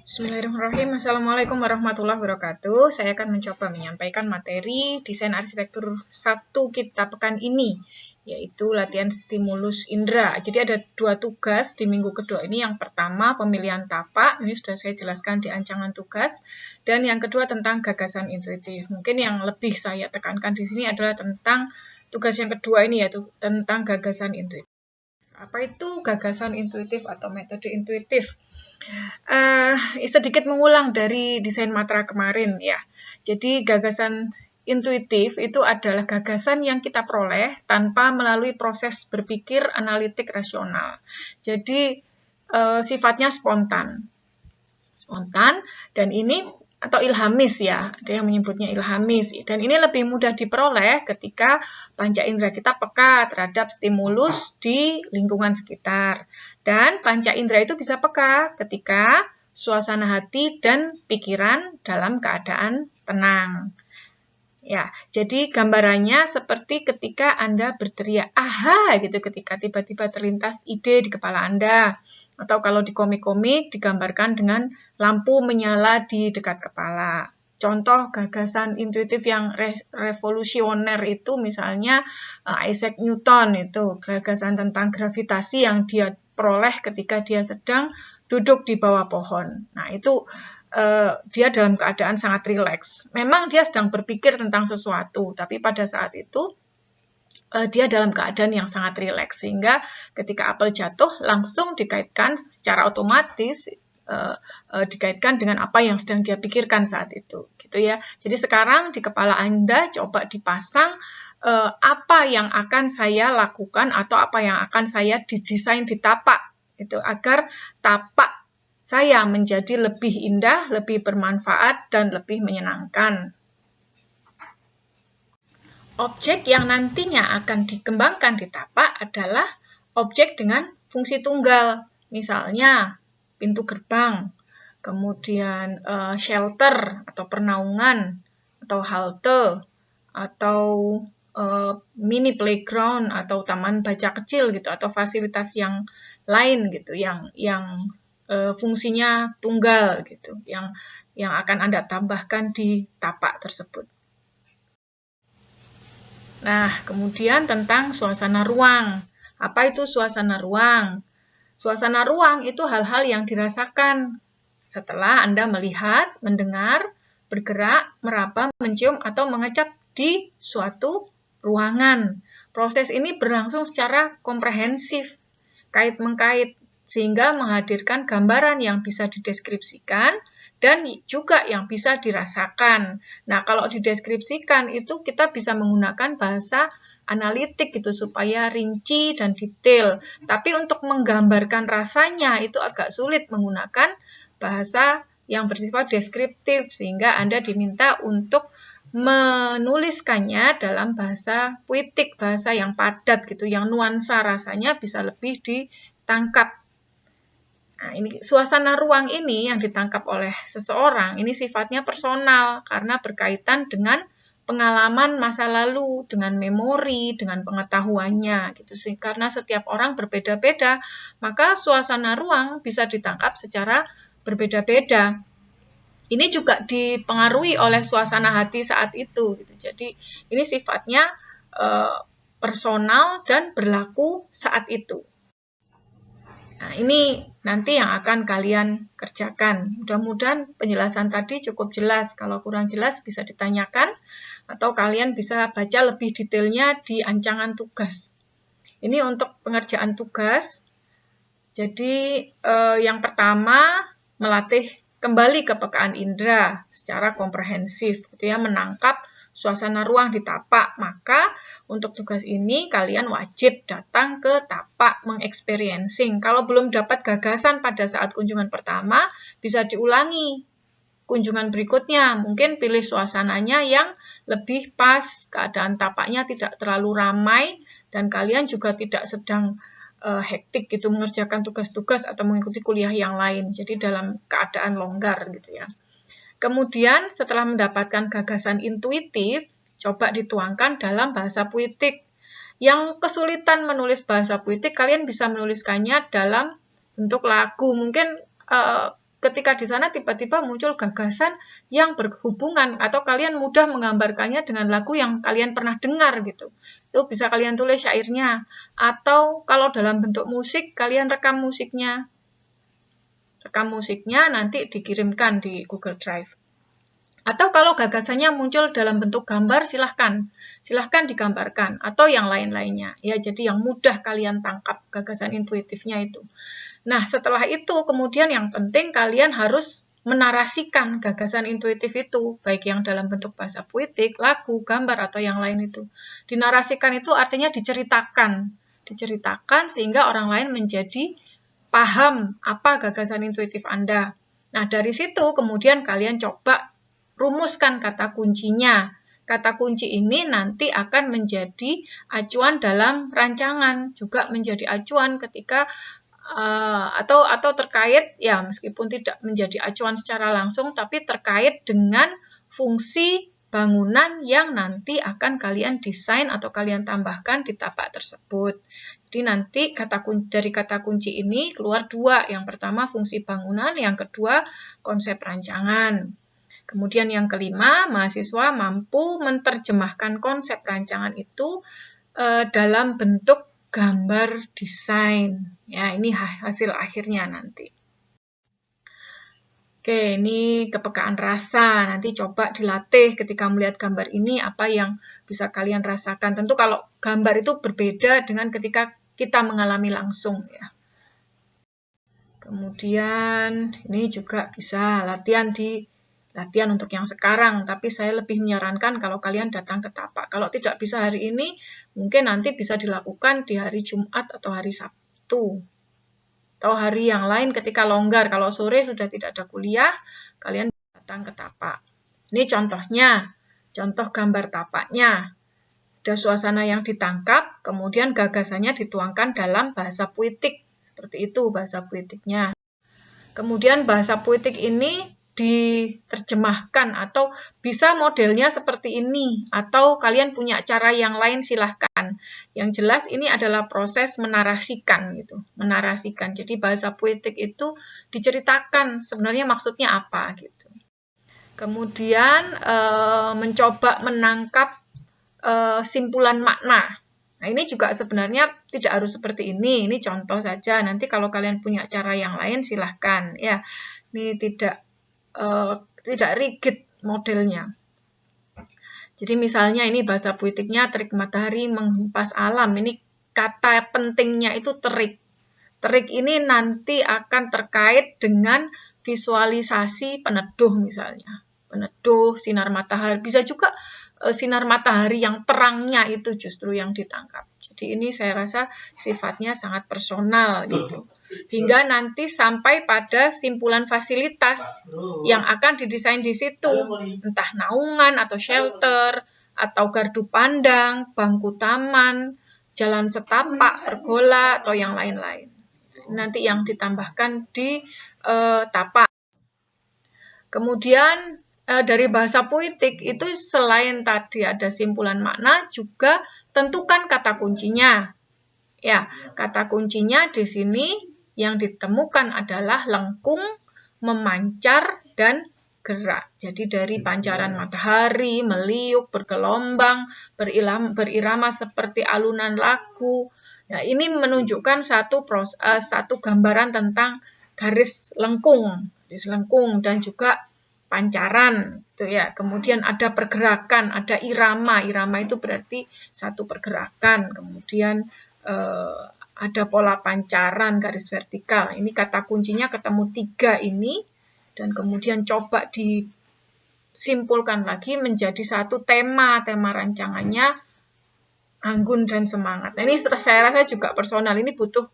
Bismillahirrahmanirrahim. Assalamualaikum warahmatullahi wabarakatuh. Saya akan mencoba menyampaikan materi desain arsitektur 1 kita pekan ini, yaitu latihan stimulus indera. Jadi ada 2 tugas di minggu kedua ini. Yang pertama pemilihan tapak, ini sudah saya jelaskan di ancangan tugas. Dan yang kedua tentang gagasan intuitif. Mungkin yang lebih saya tekankan di sini adalah tentang tugas yang kedua ini, yaitu tentang gagasan intuitif. Apa itu gagasan intuitif atau metode intuitif? Sedikit mengulang dari desain matra kemarin ya. Jadi gagasan intuitif itu adalah gagasan yang kita peroleh tanpa melalui proses berpikir analitik rasional. Jadi sifatnya spontan. Dan ini atau ilhamis ya, ada yang menyebutnya ilhamis. Dan ini lebih mudah diperoleh ketika panca indera kita peka terhadap stimulus di lingkungan sekitar. Dan panca indera itu bisa peka ketika suasana hati dan pikiran dalam keadaan tenang. Ya, jadi gambarannya seperti ketika Anda berteriak aha gitu ketika tiba-tiba terlintas ide di kepala Anda. Atau kalau di komik-komik digambarkan dengan lampu menyala di dekat kepala. Contoh gagasan intuitif yang revolusioner itu misalnya Isaac Newton itu gagasan tentang gravitasi yang dia peroleh ketika dia sedang duduk di bawah pohon. Nah, itu dia dalam keadaan sangat rileks. Memang dia sedang berpikir tentang sesuatu, tapi pada saat itu dia dalam keadaan yang sangat rileks. Sehingga ketika apel jatuh, langsung dikaitkan secara otomatis dikaitkan dengan apa yang sedang dia pikirkan saat itu. Gitu ya. Jadi sekarang di kepala Anda coba dipasang apa yang akan saya lakukan atau apa yang akan saya didesain di tapak. Itu agar tapak saya menjadi lebih indah, lebih bermanfaat, dan lebih menyenangkan. Objek yang nantinya akan dikembangkan di tapak adalah objek dengan fungsi tunggal. Misalnya, pintu gerbang, kemudian shelter atau pernaungan, atau halte, atau mini playground, atau taman baca kecil gitu, atau fasilitas yang lain gitu, yang fungsinya tunggal gitu, yang akan Anda tambahkan di tapak tersebut. Nah, kemudian tentang suasana ruang. Apa itu suasana ruang? Suasana ruang itu hal-hal yang dirasakan setelah Anda melihat, mendengar, bergerak, meraba, mencium, atau mengecap di suatu ruangan. Proses ini berlangsung secara komprehensif, kait-mengkait, sehingga menghadirkan gambaran yang bisa dideskripsikan dan juga yang bisa dirasakan. Nah, kalau dideskripsikan itu kita bisa menggunakan bahasa analitik gitu supaya rinci dan detail. Tapi untuk menggambarkan rasanya itu agak sulit menggunakan bahasa yang bersifat deskriptif sehingga Anda diminta untuk menuliskannya dalam bahasa puitik, bahasa yang padat gitu, yang nuansa rasanya bisa lebih ditangkap. Nah, ini suasana ruang ini yang ditangkap oleh seseorang, ini sifatnya personal karena berkaitan dengan pengalaman masa lalu, dengan memori, dengan pengetahuannya gitu sih. Karena setiap orang berbeda-beda, maka suasana ruang bisa ditangkap secara berbeda-beda. Ini juga dipengaruhi oleh suasana hati saat itu gitu. Jadi, ini sifatnya personal dan berlaku saat itu. Nah, ini nanti yang akan kalian kerjakan. Mudah-mudahan penjelasan tadi cukup jelas. Kalau kurang jelas bisa ditanyakan atau kalian bisa baca lebih detailnya di ancangan tugas. Ini untuk pengerjaan tugas. Jadi yang pertama melatih kembali kepekaan indera secara komprehensif, gitu ya, menangkap suasana ruang di tapak. Maka untuk tugas ini kalian wajib datang ke tapak mengeksperiencing. Kalau belum dapat gagasan pada saat kunjungan pertama, bisa diulangi kunjungan berikutnya. Mungkin pilih suasananya yang lebih pas, keadaan tapaknya tidak terlalu ramai, dan kalian juga tidak sedang hektik gitu mengerjakan tugas-tugas atau mengikuti kuliah yang lain. Jadi dalam keadaan longgar gitu ya. Kemudian setelah mendapatkan gagasan intuitif, coba dituangkan dalam bahasa puitik. Yang kesulitan menulis bahasa puitik, kalian bisa menuliskannya dalam bentuk lagu. Mungkin ketika di sana tiba-tiba muncul gagasan yang berhubungan atau kalian mudah menggambarkannya dengan lagu yang kalian pernah dengar gitu. Itu bisa kalian tulis syairnya, atau kalau dalam bentuk musik kalian rekam musiknya. Rekam musiknya nanti dikirimkan di Google Drive. Atau kalau gagasannya muncul dalam bentuk gambar, silahkan digambarkan, atau yang lain-lainnya. Ya, jadi yang mudah kalian tangkap gagasan intuitifnya itu. Nah, setelah itu kemudian yang penting kalian harus menarasikan gagasan intuitif itu, baik yang dalam bentuk bahasa puitik, lagu, gambar, atau yang lain itu. Dinarasikan itu artinya diceritakan. Diceritakan sehingga orang lain menjadi paham apa gagasan intuitif Anda. Nah, dari situ kemudian kalian coba rumuskan kata kuncinya. Kata kunci ini nanti akan menjadi acuan dalam rancangan, juga menjadi acuan ketika atau terkait, ya meskipun tidak menjadi acuan secara langsung, tapi terkait dengan fungsi bangunan yang nanti akan kalian desain atau kalian tambahkan di tapak tersebut. Jadi nanti dari kata kunci ini keluar dua. Yang pertama fungsi bangunan, yang kedua konsep rancangan. Kemudian yang kelima, mahasiswa mampu menerjemahkan konsep rancangan itu dalam bentuk gambar desain. Ya, ini hasil akhirnya nanti. Oke, ini kepekaan rasa. Nanti coba dilatih ketika melihat gambar ini, apa yang bisa kalian rasakan. Tentu kalau gambar itu berbeda dengan ketika kita mengalami langsung, ya. Kemudian ini juga bisa latihan untuk yang sekarang, tapi saya lebih menyarankan kalau kalian datang ke tapak. Kalau tidak bisa hari ini, mungkin nanti bisa dilakukan di hari Jumat atau hari Sabtu. Atau hari yang lain ketika longgar. Kalau sore sudah tidak ada kuliah, kalian datang ke tapak. Ini contohnya, contoh gambar tapaknya. Ada suasana yang ditangkap, kemudian gagasannya dituangkan dalam bahasa puitik. Seperti itu bahasa puitiknya. Kemudian bahasa puitik ini diterjemahkan atau bisa modelnya seperti ini atau kalian punya cara yang lain silahkan. Yang jelas ini adalah proses menarasikan gitu, menarasikan. Jadi bahasa puitik itu diceritakan sebenarnya maksudnya apa gitu. Kemudian mencoba menangkap simpulan makna. Nah, ini juga sebenarnya tidak harus seperti ini contoh saja. Nanti kalau kalian punya cara yang lain silahkan ya. Ini tidak rigid modelnya. Jadi misalnya ini bahasa puitiknya terik matahari menghempas alam. Ini kata pentingnya itu terik. Terik ini nanti akan terkait dengan visualisasi peneduh misalnya. Peneduh, sinar matahari. Bisa juga sinar matahari yang terangnya itu justru yang ditangkap. Jadi ini saya rasa sifatnya sangat personal gitu. Hingga nanti sampai pada simpulan fasilitas yang akan didesain di situ. Entah naungan atau shelter, atau gardu pandang, bangku taman, jalan setapak, pergola, atau yang lain-lain. Nanti yang ditambahkan di tapak. Kemudian dari bahasa puitik itu selain tadi ada simpulan makna, juga tentukan kata kuncinya. Ya, kata kuncinya di sini yang ditemukan adalah lengkung, memancar, dan gerak. Jadi dari pancaran matahari, meliuk, bergelombang, berirama seperti alunan lagu. Nah, ini menunjukkan satu gambaran tentang garis lengkung dan juga pancaran itu ya. Kemudian ada pergerakan, ada irama. Irama itu berarti satu pergerakan. Kemudian ada pola pancaran garis vertikal. Ini kata kuncinya ketemu 3 ini dan kemudian coba disimpulkan lagi menjadi satu tema rancangannya anggun dan semangat. Nah, ini saya rasa juga personal. Ini butuh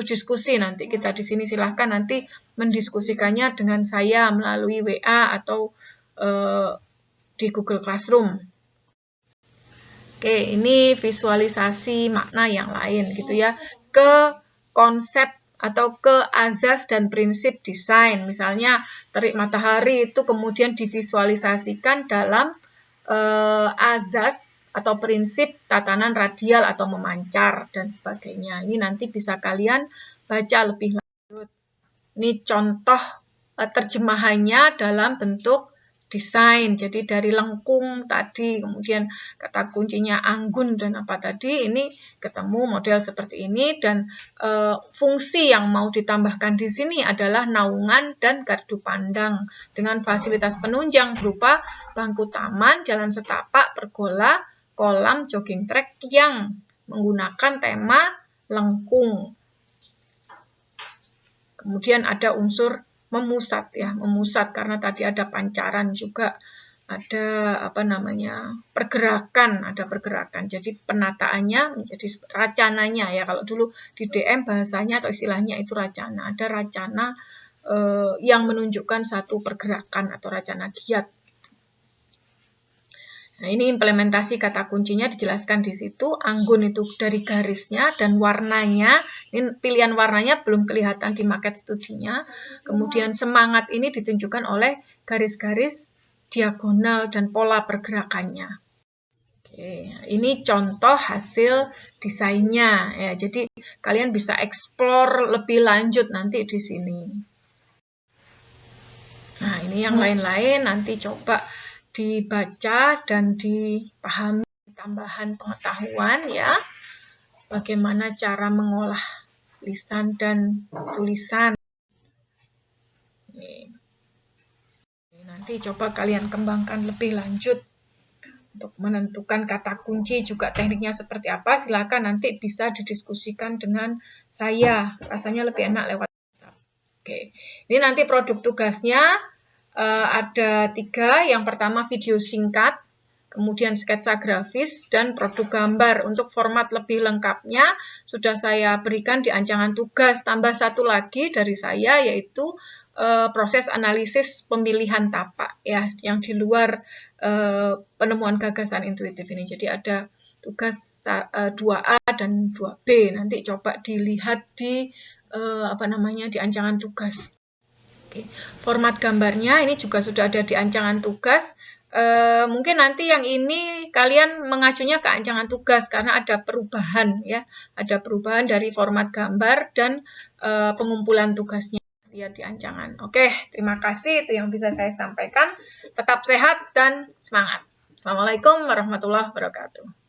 diskusi nanti. Kita di sini silahkan nanti mendiskusikannya dengan saya melalui WA atau di Google Classroom. Oke, ini visualisasi makna yang lain gitu ya. Ke konsep atau ke azas dan prinsip desain. Misalnya terik matahari itu kemudian divisualisasikan dalam azas atau prinsip tatanan radial atau memancar dan sebagainya. Ini nanti bisa kalian baca lebih lanjut. Ini contoh terjemahannya dalam bentuk desain. Jadi dari lengkung tadi, kemudian kata kuncinya anggun dan apa tadi, ini ketemu model seperti ini, dan fungsi yang mau ditambahkan di sini adalah naungan dan gardu pandang dengan fasilitas penunjang berupa bangku taman, jalan setapak, pergola, kolam, jogging track yang menggunakan tema lengkung. Kemudian ada unsur memusat ya, memusat karena tadi ada pancaran juga, ada pergerakan, Jadi penataannya menjadi racananya ya. Kalau dulu di DM bahasanya atau istilahnya itu racana. Ada racana yang menunjukkan satu pergerakan atau racana giat. Nah, ini implementasi kata kuncinya dijelaskan di situ. Anggun itu dari garisnya dan warnanya. Ini pilihan warnanya belum kelihatan di market studinya. Kemudian semangat ini ditunjukkan oleh garis-garis diagonal dan pola pergerakannya. Oke, ini contoh hasil desainnya ya. Jadi kalian bisa explore lebih lanjut nanti di sini. Nah, ini yang lain-lain nanti coba dibaca dan dipahami tambahan pengetahuan ya. Bagaimana cara mengolah lisan dan tulisan. Nanti coba kalian kembangkan lebih lanjut untuk menentukan kata kunci, juga tekniknya seperti apa. Silakan nanti bisa didiskusikan dengan saya. Rasanya lebih enak lewat WhatsApp. Oke, ini nanti produk tugasnya ada 3. Yang pertama video singkat, kemudian sketsa grafis, dan produk gambar. Untuk format lebih lengkapnya sudah saya berikan di ancangan tugas. Tambah satu lagi dari saya, yaitu proses analisis pemilihan tapak ya, yang di luar penemuan gagasan intuitif ini. Jadi ada tugas 2A dan 2B. Nanti coba dilihat di di ancangan tugas. Oke. Format gambarnya ini juga sudah ada di ancangan tugas. Mungkin nanti yang ini kalian mengacunya ke ancangan tugas karena ada perubahan ya, ada perubahan dari format gambar dan pengumpulan tugasnya. Lihat di ancangan. Oke, terima kasih, itu yang bisa saya sampaikan. Tetap sehat dan semangat. Assalamualaikum warahmatullahi wabarakatuh.